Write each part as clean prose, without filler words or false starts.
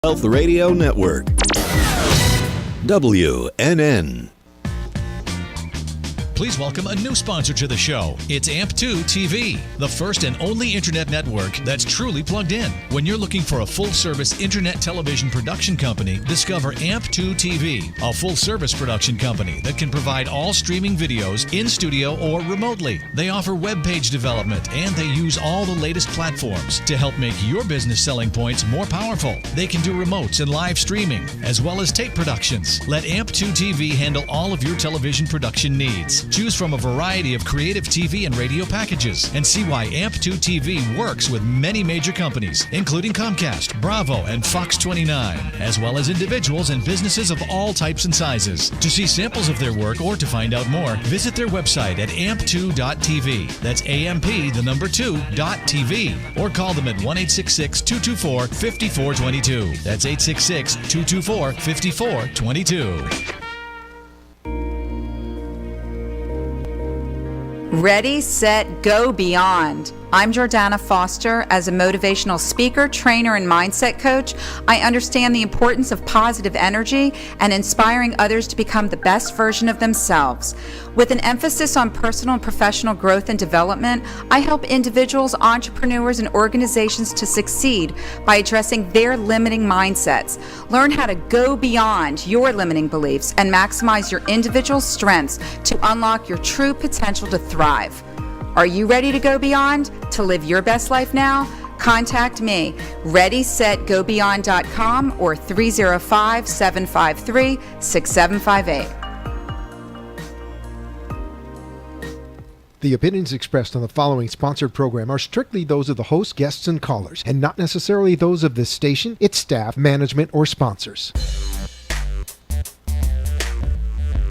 Health Radio Network. WNN. Please welcome a new sponsor to the show. It's AMP2 TV, the first and only internet network that's truly plugged in. When you're looking for a full-service internet television production company, discover AMP2 TV, a full-service production company that can provide all streaming videos in studio or remotely. They offer web page development, and they use all the latest platforms to help make your business selling points more powerful. They can do remotes and live streaming, as well as tape productions. Let AMP2 TV handle all of your television production needs. Choose from a variety of creative TV and radio packages and see why AMP2 TV works with many major companies, including Comcast, Bravo, and Fox 29, as well as individuals and businesses of all types and sizes. To see samples of their work or to find out more, visit their website at amp2.tv. That's AMP2.tv. Or call them at 1-866-224-5422. That's 866-224-5422. Ready, set, go beyond. I'm Jordana Foster. As a motivational speaker, trainer, and mindset coach, I understand the importance of positive energy and inspiring others to become the best version of themselves. With an emphasis on personal and professional growth and development, I help individuals, entrepreneurs, and organizations to succeed by addressing their limiting mindsets. Learn how to go beyond your limiting beliefs and maximize your individual strengths to unlock your true potential to thrive. Are you ready to go beyond, to live your best life now? Contact me, ReadySetGoBeyond.com or 305-753-6758. The opinions expressed on the following sponsored program are strictly those of the host, guests, and callers, and not necessarily those of this station, its staff, management, or sponsors.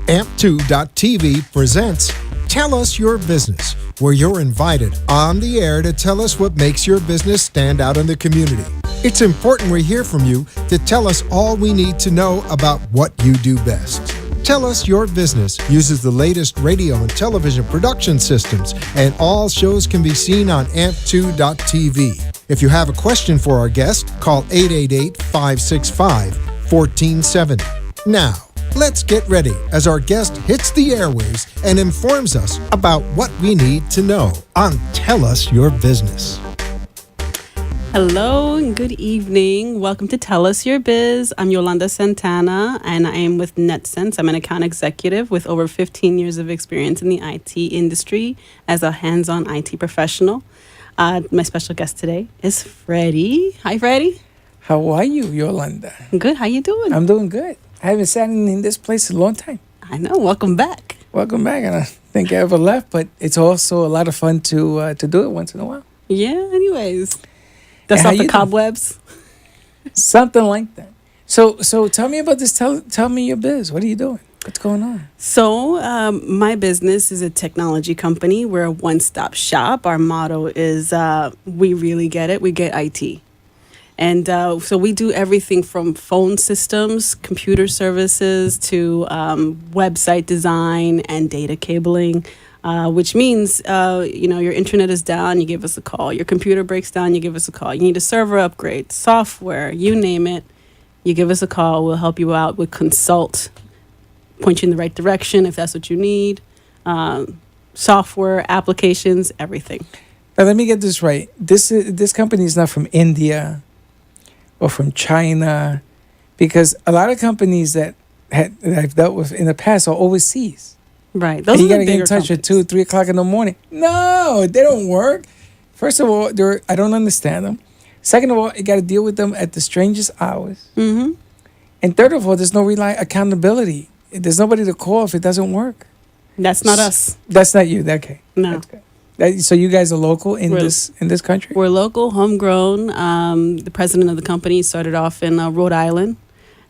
AMP2.tv presents Tell Us Your Business, where you're invited on the air to tell us what makes your business stand out in the community. It's important we hear from you to tell us all we need to know about what you do best. Tell Us Your Business uses the latest radio and television production systems, and all shows can be seen on amp2.tv. If you have a question for our guest, call 888-565-1470. Now, let's get ready as our guest hits the airwaves and informs us about what we need to know on Tell Us Your Business. Hello and good evening. Welcome to Tell Us Your Biz. I'm Yolanda Santana and I am with NetSense. I'm an account executive with over 15 years of experience in the IT industry as a hands-on IT professional. My special guest today is Freddie. Hi, Freddie. How are you, Yolanda? Good. How you doing? I'm doing good. I haven't sat in this place in a long time. I know. Welcome back. Welcome back. I don't think I ever left, but it's also a lot of fun to do it once in a while. Yeah, anyways. Dust How off the you cobwebs. Something like that. So tell me about this. Tell me your biz. What are you doing? What's going on? So my business is a technology company. We're a one-stop shop. Our motto is we really get it. We get IT. And so we do everything from phone systems, computer services, to website design and data cabling, which means, your internet is down, you give us a call. Your computer breaks down, you give us a call. You need a server upgrade, software, you name it, you give us a call. We'll help you out. We'll consult, point you in the right direction if that's what you need, software, applications, everything. Now, let me get this right. This company is not from India or from China, because a lot of companies that I've dealt with in the past are overseas. Right. Those you got to get in touch at 2, 3 o'clock in the morning. No, they don't work. First of all, I don't understand them. Second of all, you got to deal with them at the strangest hours. Mm-hmm. And third of all, there's no accountability. There's nobody to call if it doesn't work. That's not us. That's not you. Okay. No. That's good. So you guys are local in this country? We're local, homegrown. The president of the company started off in Rhode Island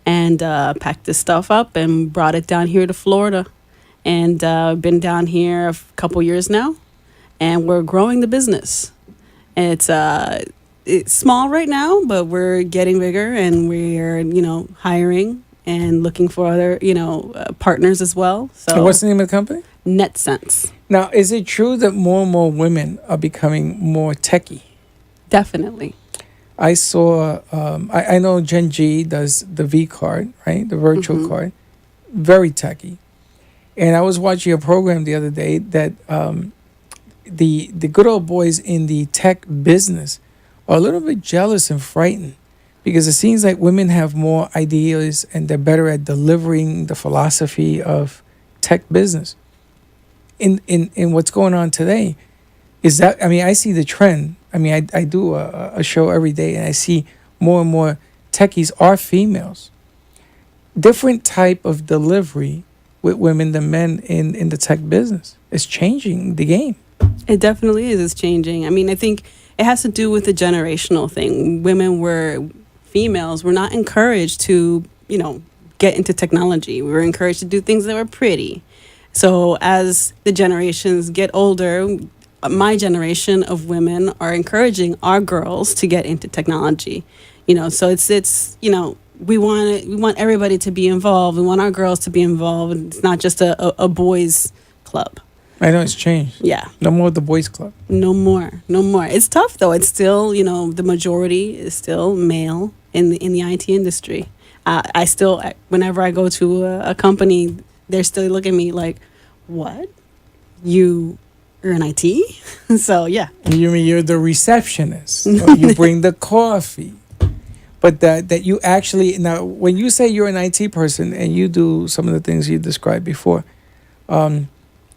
and packed this stuff up and brought it down here to Florida. And been down here a couple years now, and we're growing the business. It's small right now, but we're getting bigger, and we're hiring and looking for other partners as well. So what's the name of the company? NetSense. Now, is it true that more and more women are becoming more techie? Definitely. I saw, I know Gen G does the V card, right? The virtual card. Very techy. And I was watching a program the other day that the good old boys in the tech business are a little bit jealous and frightened because it seems like women have more ideas and they're better at delivering the philosophy of tech business. In what's going on today is that, I mean, I see the trend. I mean, I do a show every day and I see more and more techies are females. Different type of delivery with women than men in the tech business. It's changing the game. It definitely is. It's changing. I mean, I think it has to do with the generational thing. Females were not encouraged to, get into technology. We were encouraged to do things that were pretty. So as the generations get older, my generation of women are encouraging our girls to get into technology. So it's we want everybody to be involved. We want our girls to be involved. It's not just a boys club. I know it's changed. Yeah. No more the boys club. No more. It's tough though. It's still, the majority is still male in the IT industry. I still, whenever I go to a company, they're still looking at me like, what? You're in IT? So yeah. You mean you're the receptionist? Or you bring the coffee? But that you actually, now when you say you're an IT person and you do some of the things you described before,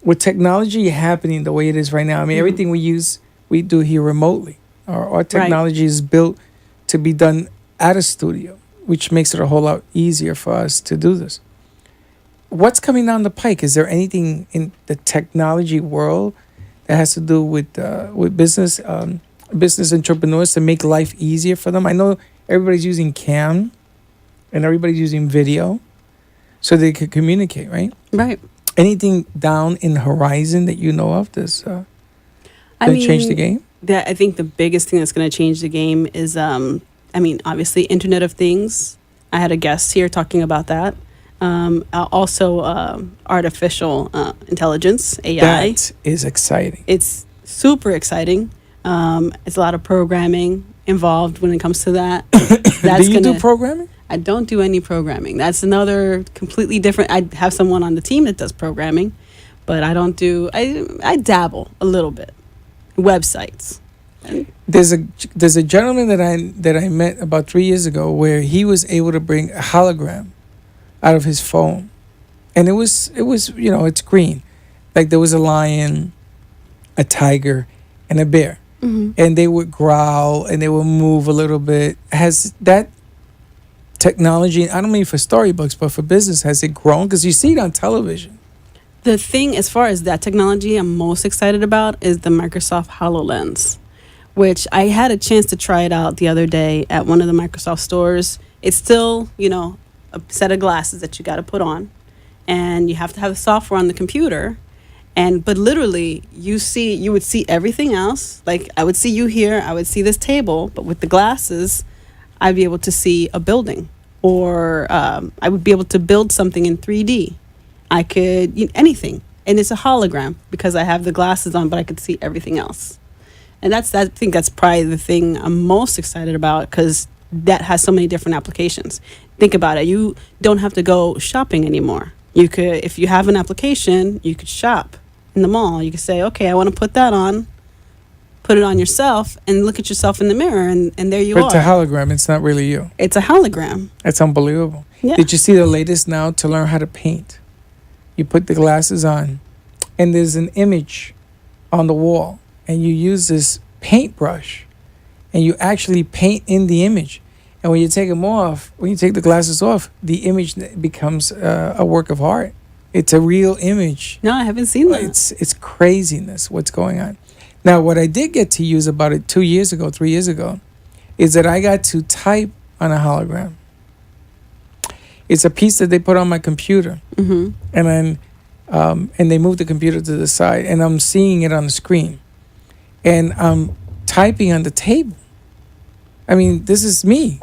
with technology happening the way it is right now, I mean, everything we do here remotely. Our technology is built to be done at a studio, which makes it a whole lot easier for us to do this. What's coming down the pike? Is there anything in the technology world that has to do with business entrepreneurs to make life easier for them? I know everybody's using cam and everybody's using video so they could communicate, right? Right. Anything down in the horizon that you know of that's change the game? I think the biggest thing that's going to change the game is, obviously Internet of Things. I had a guest here talking about that. Also, artificial intelligence, AI. That is exciting. It's super exciting. It's a lot of programming involved when it comes to that. Do you do programming? I don't do any programming. That's another completely different. I have someone on the team that does programming, but I don't do. I dabble a little bit. Websites. There's a gentleman that I met about 3 years ago where he was able to bring a hologram out of his phone, and it was it's green, like there was a lion, a tiger, and a bear, and they would growl and they would move a little bit. Has that technology, I don't mean for storybooks, but for business, has it grown? Because you see it on television. The thing, as far as that technology I'm most excited about is the Microsoft HoloLens, which I had a chance to try it out the other day at one of the Microsoft stores. It's still, a set of glasses that you got to put on, and you have to have the software on the computer. But literally, you would see everything else. Like I would see you here, I would see this table, but with the glasses, I'd be able to see a building, or I would be able to build something in 3D. I could, anything. And it's a hologram because I have the glasses on, but I could see everything else. And I think that's probably the thing I'm most excited about because that has so many different applications. Think about it. You don't have to go shopping anymore. You could, if you have an application, you could shop in the mall. You could say, okay, I want to put that on, put it on yourself, and look at yourself in the mirror, and there you are. But it's a hologram. It's not really you. It's a hologram. That's unbelievable. Yeah. Did you see the latest now to learn how to paint? You put the glasses on, and there's an image on the wall, and you use this paintbrush, and you actually paint in the image. And when you take them off, when you take the glasses off, the image becomes a work of art. It's a real image. No, I haven't seen that. It's craziness what's going on. Now, what I did get to use about 3 years ago, is that I got to type on a hologram. It's a piece that they put on my computer, and then and they move the computer to the side, and I'm seeing it on the screen, and I'm typing on the table. I mean, this is me,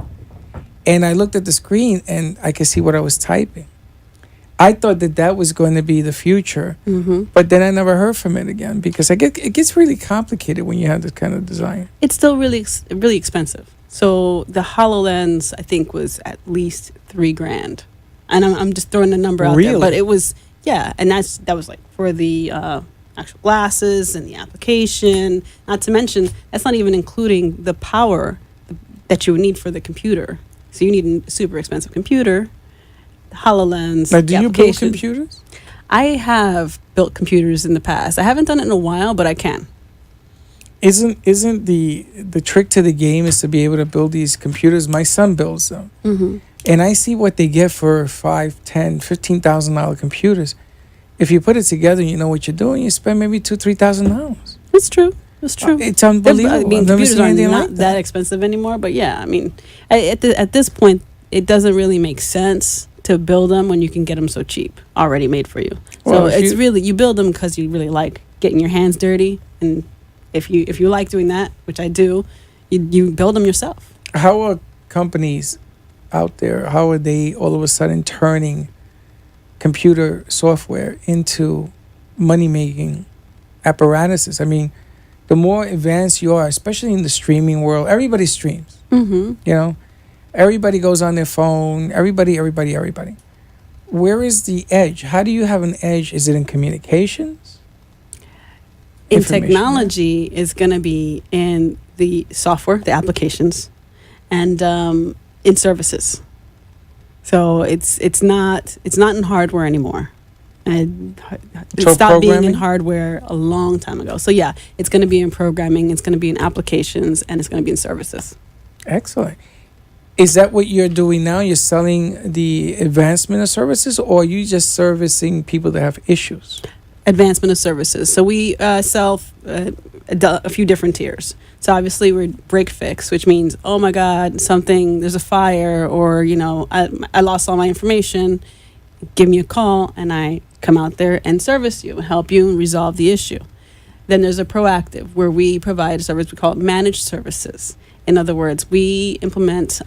and I looked at the screen, and I could see what I was typing. I thought that was going to be the future, but then I never heard from it again because it gets really complicated when you have this kind of design. It's still really expensive. So the HoloLens, I think, was at least $3,000, and I'm just throwing a number out there, but it was and that was like for the actual glasses and the application. Not to mention, that's not even including the power that you would need for the computer. So you need a super expensive computer, the HoloLens. Now, do you build computers? I have built computers in the past. I haven't done it in a while, but I can. Isn't the trick to the game is to be able to build these computers? My son builds them, and I see what they get for $5,000, $10,000, $15,000 computers. If you put it together, you know what you're doing. You spend maybe $2,000-$3,000. That's true. That's true. It's unbelievable. I mean, computers are not that expensive anymore. But yeah, I mean, at this point, it doesn't really make sense to build them when you can get them so cheap, already made for you. Well, so it's really, you build them because you really like getting your hands dirty, and if you like doing that, which I do, you build them yourself. How are companies out there? How are they all of a sudden turning computer software into money-making apparatuses? I mean, the more advanced you are, especially in the streaming world, everybody streams. You know, everybody goes on their phone. Everybody. Where is the edge? How do you have an edge? Is it in communications? In technology is going to be in the software, the applications, and in services. So it's not in hardware anymore. And it stopped being in hardware a long time ago. So yeah, it's going to be in programming, it's going to be in applications, and it's going to be in services. Excellent. Is that what you're doing now? You're selling the advancement of services, or are you just servicing people that have issues? Advancement of services. So we sell a few different tiers. So obviously we're break fix, which means, oh my God, there's a fire, or, you know, I lost all my information. Give me a call and I come out there and service you, help you resolve the issue. Then there's a proactive, where we provide a service, we call it managed services. In other words, we implement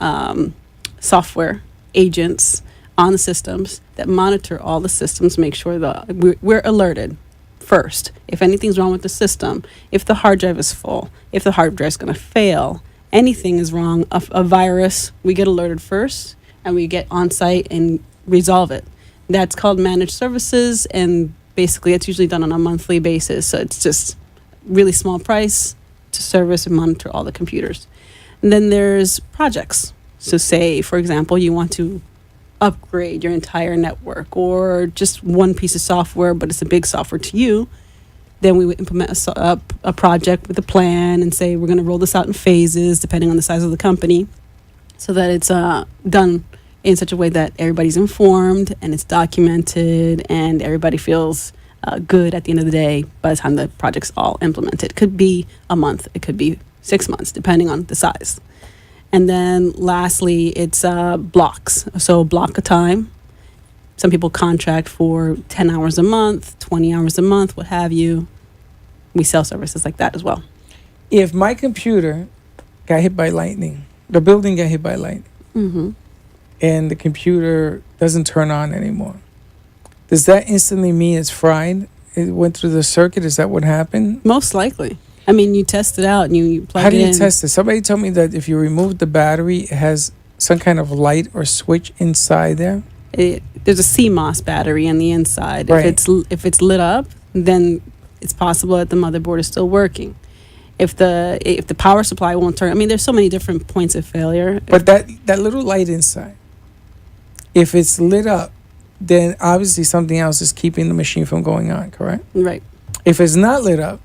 software agents on the systems that monitor all the systems, make sure that we're alerted first if anything's wrong with the system, if the hard drive is full, if the hard drive is going to fail, anything is wrong, a virus, we get alerted first, and we get on site and resolve it. That's called managed services, and basically it's usually done on a monthly basis. So it's just really small price to service and monitor all the computers. And then there's projects. So say, for example, you want to upgrade your entire network, or just one piece of software, but it's a big software to you. Then we would implement a project with a plan and say, we're going to roll this out in phases, depending on the size of the company, so that it's done in such a way that everybody's informed and it's documented and everybody feels good at the end of the day by the time the project's all implemented. It could be a month, it could be 6 months, depending on the size. And then lastly, it's blocks. So block a time. Some people contract for 10 hours a month, 20 hours a month, what have you. We sell services like that as well. If my computer got hit by lightning, the building got hit by lightning, and the computer doesn't turn on anymore, does that instantly mean it's fried? It went through the circuit? Is that what happened? Most likely. I mean, you test it out and you plug it in. How do you test it? Somebody told me that if you remove the battery, it has some kind of light or switch inside there. There's a CMOS battery on the inside. Right. If it's lit up, then it's possible that the motherboard is still working. If the power supply won't turn, I mean, there's so many different points of failure. But that little light inside, if it's lit up, then obviously something else is keeping the machine from going on, correct? Right. If it's not lit up,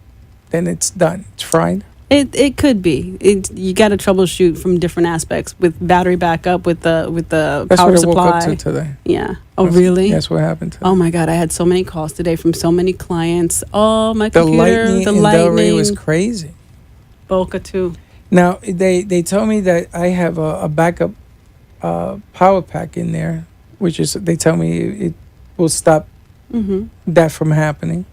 then it's done. It's fried. It could be. You got to troubleshoot from different aspects with battery backup, with the That's power what supply. I woke up to today. Yeah. Oh, really? That's what happened today. Oh my God! I had so many calls today from so many clients. Oh, my the computer, lightning the in lightning. Delray was crazy. Boca too. Now they told me that I have a backup power pack in there, which is, they tell me it will stop that from happening.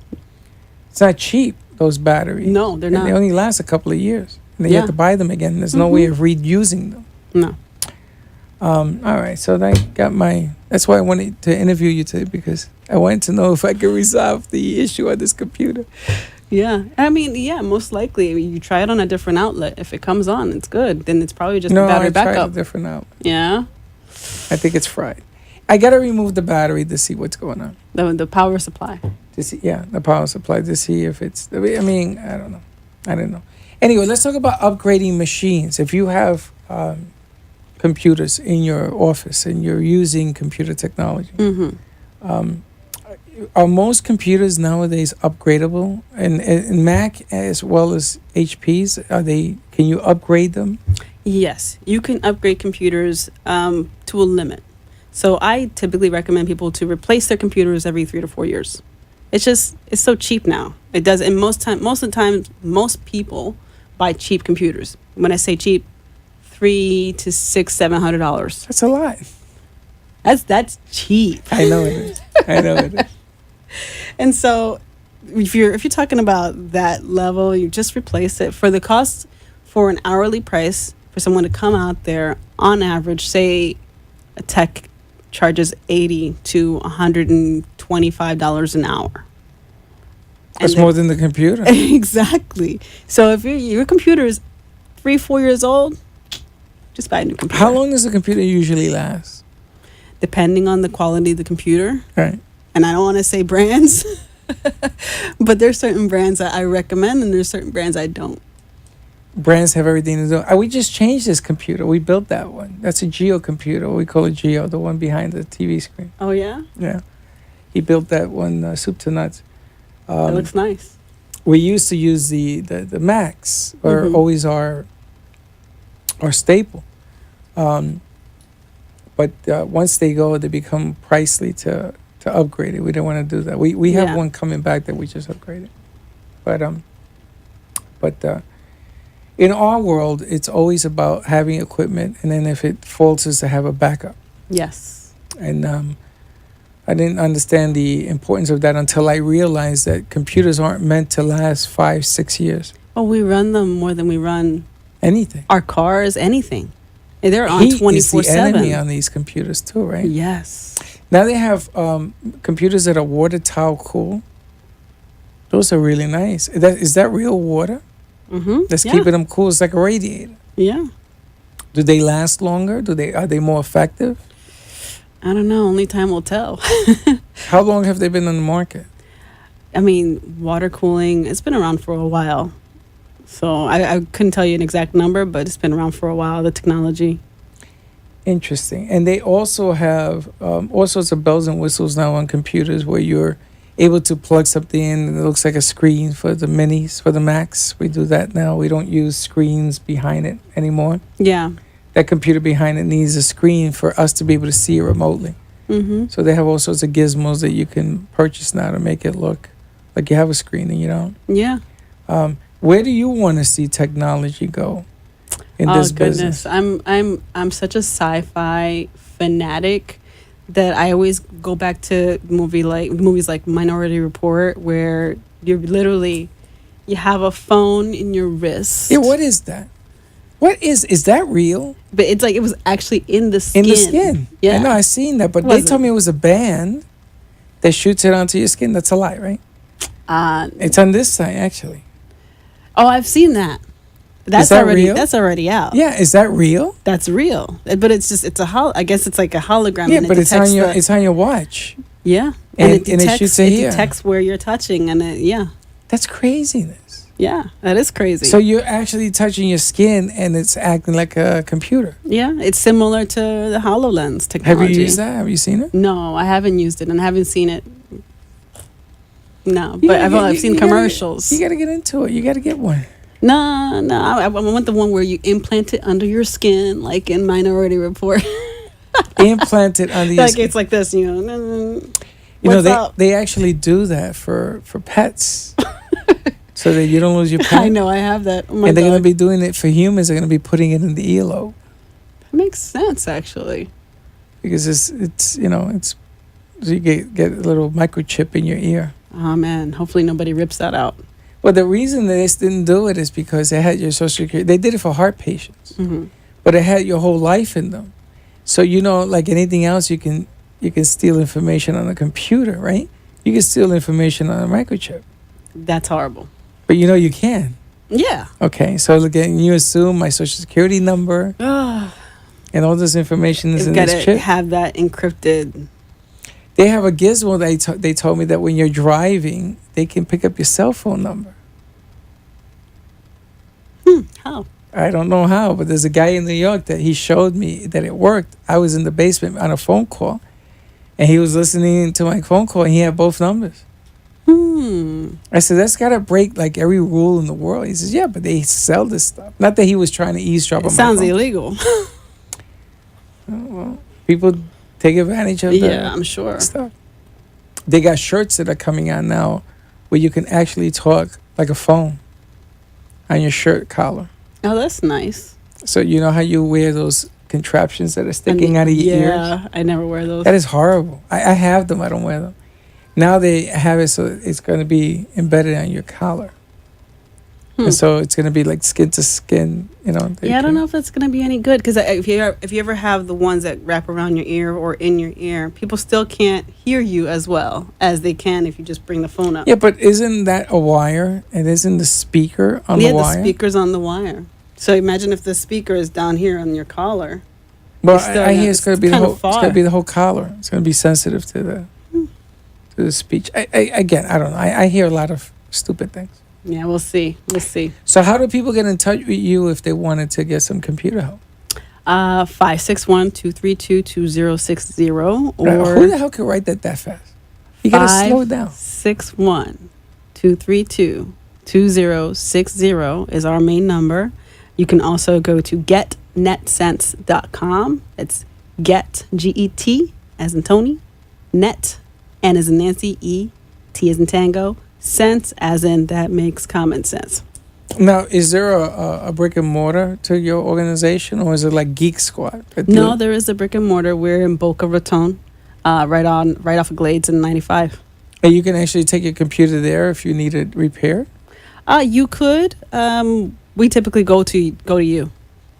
It's not cheap, those batteries. No, they're not. They only last a couple of years. And then you have to buy them again. There's no way of reusing them. No. All right, so that's why I wanted to interview you today, because I wanted to know if I could resolve the issue on this computer. Yeah. I mean, yeah, most likely. You try it on a different outlet. If it comes on, it's good. Then it's probably just No, the battery I tried backup. a different out. Yeah. I think it's fried. I gotta remove the battery to see what's going on. The power supply. To see, yeah, the power supply to see if it's. I mean, I don't know. I don't know. Anyway, let's talk about upgrading machines. If you have computers in your office and you're using computer technology, are most computers nowadays upgradable? And Mac as well as HPs, are they? Can you upgrade them? Yes, you can upgrade computers to a limit. So I typically recommend people to replace their computers every 3 to 4 years. It's so cheap now. It does, and most of the time, most people buy cheap computers. When I say cheap, $300 to $700. That's a lot. That's cheap. I know it is. I know it is. And so, if you're talking about that level, you just replace it for the cost for an hourly price for someone to come out there. On average, say a tech charges $80 to $125 an hour. That's more than the computer. Exactly. So if your computer is 3-4 years old, just buy a new computer. How long does the computer usually last? Depending on the quality of the computer. Right. And I don't want to say brands, but there's certain brands that I recommend and there's certain brands I don't. Brands have everything to do. We just changed this computer. We built that one. That's a Geo computer. We call it Geo, the one behind the TV screen. Oh, yeah? Yeah. He built that one, soup to nuts. It looks nice. We used to use the Macs, or always our staple. But once they go, they become pricey to upgrade it. We don't want to do that. We have one coming back that we just upgraded. But in our world, it's always about having equipment, and then if it falters, to have a backup. Yes. And I didn't understand the importance of that until I realized that computers aren't meant to last 5-6 years. Oh, we run them more than we run anything. Our cars, anything. They're on 24/7. Heat is the enemy on these computers too, right? Yes. Now they have computers that are water tower cool. Those are really nice. Is that real water? That's keeping them cool. It's like a radiator. Yeah. Do they last longer? Are they more effective? I don't know. Only time will tell. How long have they been on the market? I mean, water cooling, it's been around for a while. So I couldn't tell you an exact number, but it's been around for a while, the technology. Interesting. And they also have all sorts of bells and whistles now on computers where you're able to plug something in and it looks like a screen for the minis, for the Macs. We do that now. We don't use screens behind it anymore. Yeah. That computer behind it needs a screen for us to be able to see it remotely. So they have all sorts of gizmos that you can purchase now to make it look like you have a screen and you don't. Yeah. Where do you want to see technology go in this business? I'm such a sci-fi fanatic that I always go back to movies like Minority Report, where you have a phone in your wrist. Yeah, what is that? Is that real? But it's like it was actually in the skin. In the skin. Yeah. I know, I seen that, but they told me it was a band that shoots it onto your skin. That's a lie, right? It's on this side, actually. Oh, I've seen that. That's real? That's already out. Yeah, is that real? That's real. But it's I guess it's like a hologram. Yeah, and but it's on your watch. Yeah. And it shoots it here. It detects where you're touching yeah. That's craziness. Yeah, that is crazy. So you're actually touching your skin and it's acting like a computer. Yeah, it's similar to the HoloLens technology. Have you used that? Have you seen it? No, I haven't used it and I haven't seen it. No, but I've seen commercials. You got to get into it. You got to get one. No, I want the one where you implant it under your skin, like in Minority Report. Implant it under your skin. It's like this, you know. They actually do that for pets. So that you don't lose your pet. I know, I have that. Oh, and they're going to be doing it for humans. They're going to be putting it in the earlobe. That makes sense, actually. Because it's you get a little microchip in your ear. Oh, man. Hopefully nobody rips that out. Well, the reason they didn't do it is because they had your Social Security. They did it for heart patients. But it had your whole life in them. So, like anything else, you can steal information on a computer, right? You can steal information on a microchip. That's horrible. But you know you can. Yeah. Okay, so again, you assume my social security number and all this information is You've in got this to chip. have that encrypted. They have a gizmo. They told me that when you're driving, they can pick up your cell phone number. How? I don't know how, but there's a guy in New York that he showed me that it worked. I was in the basement on a phone call, and he was listening to my phone call, and he had both numbers. I said, that's got to break like every rule in the world. He says, yeah, but they sell this stuff. Not that he was trying to eavesdrop It on my sounds phone. illegal. People take advantage of Yeah, I'm sure. stuff. They got shirts that are coming out now where you can actually talk like a phone on your shirt collar. Oh, that's nice. So you know how you wear those contraptions that are sticking out of your ears? Yeah, I never wear those. That is horrible. I have them. I don't wear them. Now they have it so it's going to be embedded on your collar. And so it's going to be like skin to skin, you know. Yeah, I don't know if that's going to be any good because if you ever have the ones that wrap around your ear or in your ear, people still can't hear you as well as they can if you just bring the phone up. Yeah, but isn't that a wire? And isn't the speaker on the wire? Yeah, the speaker's on the wire. So imagine if the speaker is down here on your collar. Well, It's still I hear not- it's going to it's be the kinda whole. It's going far. to be the whole collar. It's going to be sensitive to the speech. Again, I don't know. I hear a lot of stupid things. Yeah, we'll see. We'll see. So how do people get in touch with you if they wanted to get some computer help? 561-232-2060 Who or the hell can write that fast? You got to slow it down. 561-232-2060 is our main number. You can also go to getnetsense.com. It's get, G-E-T, as in Tony, net, N as in Nancy, E, T as in Tango, sense as in that makes common sense. Now, is there a brick and mortar to your organization, or is it like Geek Squad? that do No, it? there is a brick and mortar. We're in Boca Raton, right off of Glades in 95. And you can actually take your computer there if you need it repaired. You could. We typically go to you.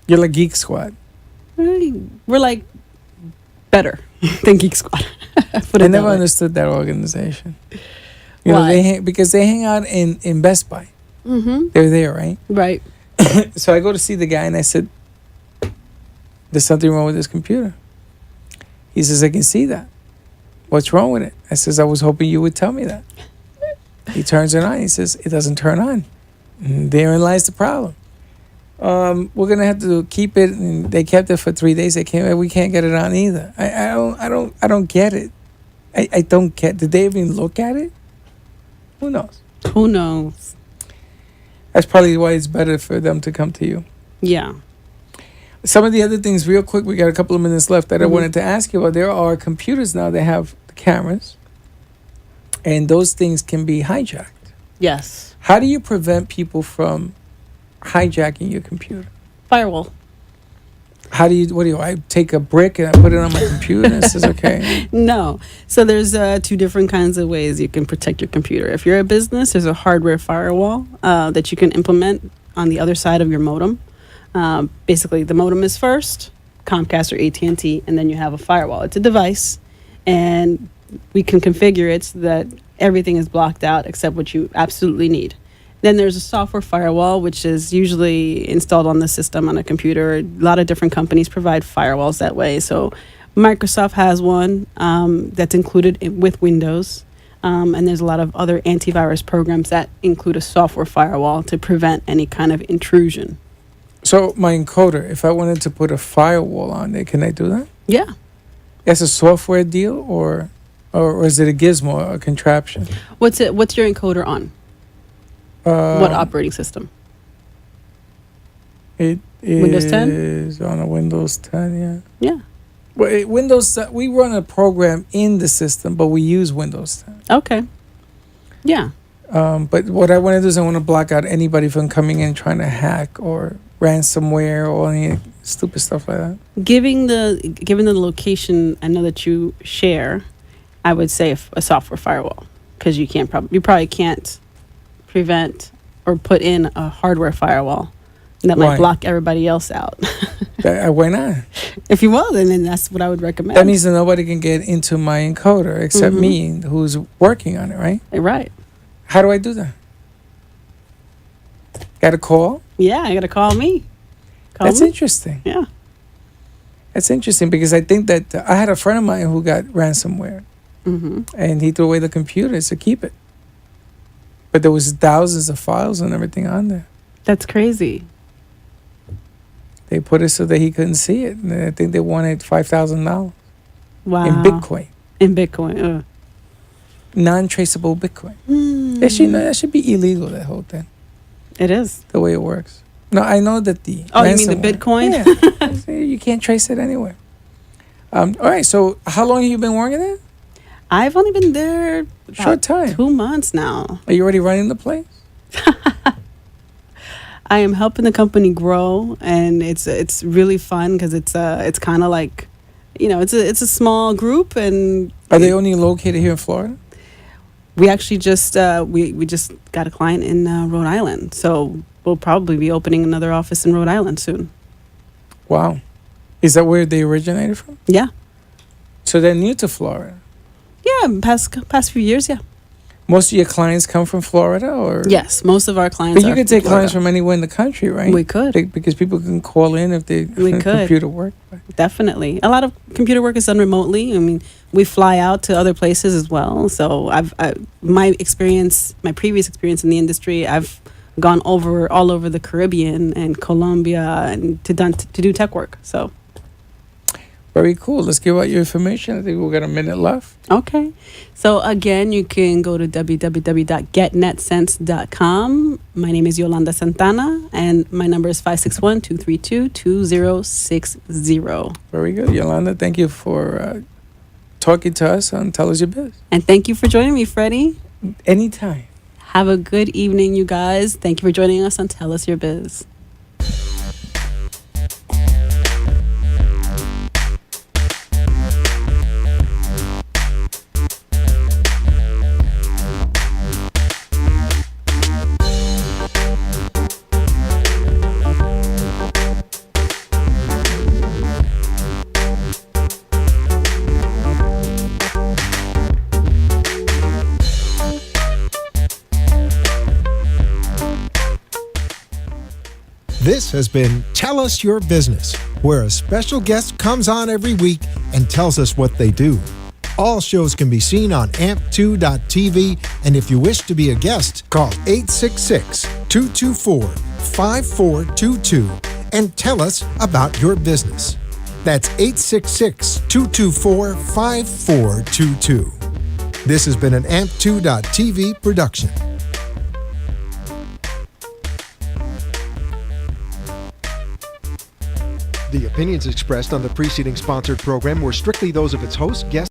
You're like Geek Squad. We're like better than Geek Squad. Put I it that never way. understood that organization. You know, Why? because they hang out in Best Buy. Mm-hmm. They're there, right? Right. So I go to see the guy and I said, there's something wrong with this computer. He says, I can see that. What's wrong with it? I says, I was hoping you would tell me that. He turns it on. He says, it doesn't turn on. And therein lies the problem. We're gonna have to keep it. And they kept it for 3 days. They came. We can't get it on either. I don't get it. I don't get. Did they even look at it? Who knows? Who knows? That's probably why it's better for them to come to you. Yeah. Some of the other things, real quick, we got a couple of minutes left that I wanted to ask you about. There are computers now that have the cameras, and those things can be hijacked. Yes. How do you prevent people from hijacking your computer? Firewall. What do I take a brick and I put it on my computer and it says, okay? No. So there's two different kinds of ways you can protect your computer. If you're a business, there's a hardware firewall that you can implement on the other side of your modem. Basically, the modem is first, Comcast or AT&T, and then you have a firewall. It's a device, and we can configure it so that everything is blocked out except what you absolutely need. Then there's a software firewall, which is usually installed on the system on a computer. A lot of different companies provide firewalls that way. So Microsoft has one that's included with Windows. And there's a lot of other antivirus programs that include a software firewall to prevent any kind of intrusion. So my encoder, if I wanted to put a firewall on there, can I do that? Yeah. That's a software deal, or is it a gizmo, a contraption? What's your encoder on? What operating system? It Windows 10? is on a Windows 10, yeah. Yeah. Well, Windows, we run a program in the system, but we use Windows 10. Okay. Yeah. But what I want to do is I want to block out anybody from coming in trying to hack or ransomware or any stupid stuff like that. Given the location I know that you share, I would say a software firewall, because you probably can't prevent or put in a hardware firewall that Why? might block everybody else out. Why not? If you will, then that's what I would recommend. That means that nobody can get into my encoder except me, who's working on it, right? Right. How do I do that? Got a call? Yeah, I got to call me. Call That's me. interesting. Yeah. That's interesting because I think that I had a friend of mine who got ransomware, and he threw away the computer to keep it. But there was thousands of files and everything on there. That's crazy. They put it so that he couldn't see it, and I think they wanted $5,000 Wow. in Bitcoin, In Bitcoin. non-traceable Bitcoin. That should be illegal. That whole thing, It is. the way it works. No, I know that the Oh, you mean the ransomware- Bitcoin? Yeah, See, you can't trace it anywhere. All right. So, how long have you been working there? I've only been there about Short time. 2 months now. Are you already running the place? I am helping the company grow, and it's really fun because it's kind of like, it's a small group, and Are they only located here in Florida? we actually just we just got a client in Rhode Island, so we'll probably be opening another office in Rhode Island soon. Wow. Is that where they originated from? Yeah, So they're new to Florida. yeah. Past few years, yeah. Most of your clients come from Florida, or Yes, most of our clients. But you are could from take clients Florida. from anywhere in the country, right? We could. Because people can call in if they We could. computer work. Definitely. A lot of computer work is done remotely. I mean, we fly out to other places as well. So my previous experience in the industry, I've gone all over the Caribbean and Colombia and to do tech work. So, Very cool. Let's give out your information. I think we've got a minute left. okay. So again, you can go to www.getnetsense.com. My name is Yolanda Santana, and my number is 561-232-2060. Very good. Yolanda, thank you for talking to us on Tell Us Your Biz. And thank you for joining me, Freddie. Anytime. Have a good evening, you guys. Thank you for joining us on Tell Us Your Biz. This has been Tell Us Your Business, where a special guest comes on every week and tells us what they do. All shows can be seen on amp2.tv, and if you wish to be a guest, call 866-224-5422 and tell us about your business. That's 866-224-5422. This has been an amp2.tv production. The opinions expressed on the preceding sponsored program were strictly those of its host, guests,